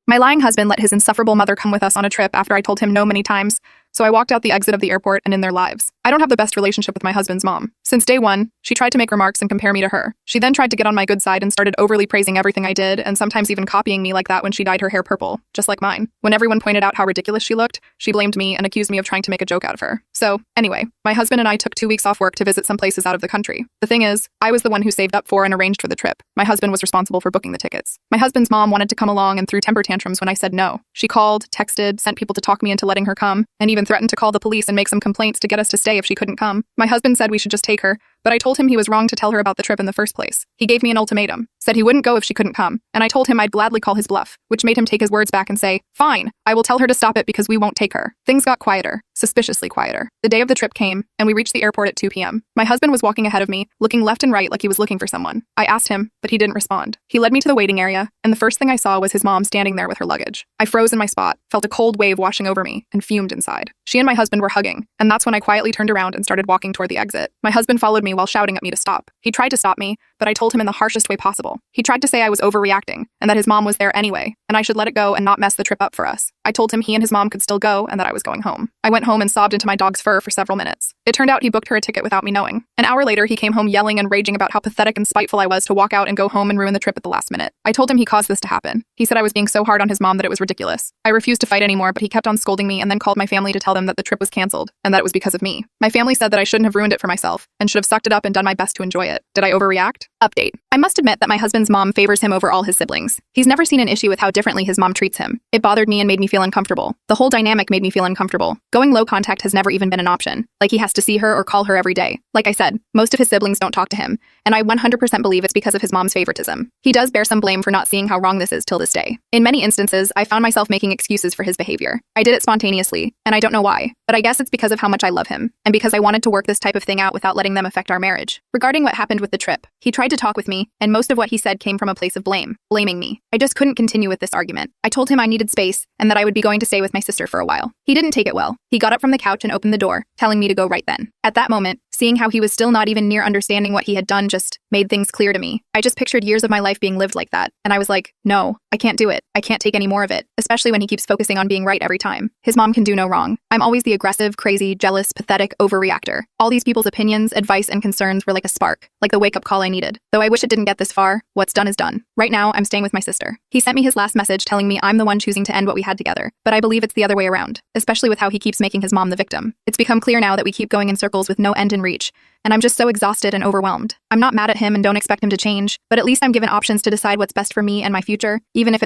My lying husband let his insufferable mother come with us on a trip after I told him no many times, so I walked out the exit of the airport and in their lives. I don't have the best relationship with my husband's mom. Since day one, she tried to make remarks and compare me to her. She then tried to get on my good side and started overly praising everything I did, and sometimes even copying me like that when she dyed her hair purple, just like mine. When everyone pointed out how ridiculous she looked, she blamed me and accused me of trying to make a joke out of her. So, anyway, my husband and I took 2 weeks off work to visit some places out of the country. The thing is, I was the one who saved up for and arranged for the trip. My husband was responsible for booking the tickets. My husband's mom wanted to come along and threw temper tantrums when I said no. She called, texted, sent people to talk me into letting her come, and even threatened to call the police and make some complaints to get us to stay if she couldn't come. My husband said we should just take her, but I told him he was wrong to tell her about the trip in the first place. He gave me an ultimatum, said he wouldn't go if she couldn't come, and I told him I'd gladly call his bluff, which made him take his words back and say, "Fine, I will tell her to stop it because we won't take her." Things got quieter, suspiciously quieter. The day of the trip came, and we reached the airport at 2 p.m. My husband was walking ahead of me, looking left and right like he was looking for someone. I asked him, but he didn't respond. He led me to the waiting area, and the first thing I saw was his mom standing there with her luggage. I froze in my spot, felt a cold wave washing over me, and fumed inside. She and my husband were hugging, and that's when I quietly turned around and started walking toward the exit. My husband followed me while shouting at me to stop. He tried to stop me, but I told him in the harshest way possible. He tried to say I was overreacting, and that his mom was there anyway, and I should let it go and not mess the trip up for us. I told him he and his mom could still go and that I was going home. I went home and sobbed into my dog's fur for several minutes. It turned out he booked her a ticket without me knowing. An hour later, he came home yelling and raging about how pathetic and spiteful I was to walk out and go home and ruin the trip at the last minute. I told him he caused this to happen. He said I was being so hard on his mom that it was ridiculous. I refused to fight anymore, but he kept on scolding me and then called my family to tell them that the trip was canceled and that it was because of me. My family said that I shouldn't have ruined it for myself and should have sucked it up and done my best to enjoy it. Did I overreact? Update. I must admit that my husband's mom favors him over all his siblings. He's never seen an issue with how differently his mom treats him. It bothered me and made me feel uncomfortable. The whole dynamic made me feel uncomfortable. Going low contact has never even been an option. Like he has to see her or call her every day. Like I said, most of his siblings don't talk to him, and I 100% believe it's because of his mom's favoritism. He does bear some blame for not seeing how wrong this is till this day. In many instances, I found myself making excuses for his behavior. I did it spontaneously, and I don't know why, but I guess it's because of how much I love him, and because I wanted to work this type of thing out without letting them affect our marriage. Regarding what happened with the trip, he tried to talk with me, and most of what he said came from a place of blaming me. I just couldn't continue with this argument. I told him I needed space, and that I would be going to stay with my sister for a while. He didn't take it well. He got up from the couch and opened the door, telling me to go right then. At that moment, seeing how he was still not even near understanding what he had done just made things clear to me. I just pictured years of my life being lived like that, and I was like, no, I can't do it. I can't take any more of it, especially when he keeps focusing on being right every time. His mom can do no wrong. I'm always the aggressive, crazy, jealous, pathetic overreactor. All these people's opinions, advice, and concerns were like a spark, like the wake-up call I needed. Though I wish it didn't get this far, what's done is done. Right now, I'm staying with my sister. He sent me his last message telling me I'm the one choosing to end what we had together, but I believe it's the other way around, especially with how he keeps making his mom the victim. It's become clear now that we keep going in circles with no end in reach, and I'm just so exhausted and overwhelmed. I'm not mad at him and don't expect him to change, but at least I'm given options to decide what's best for me and my future, even if it's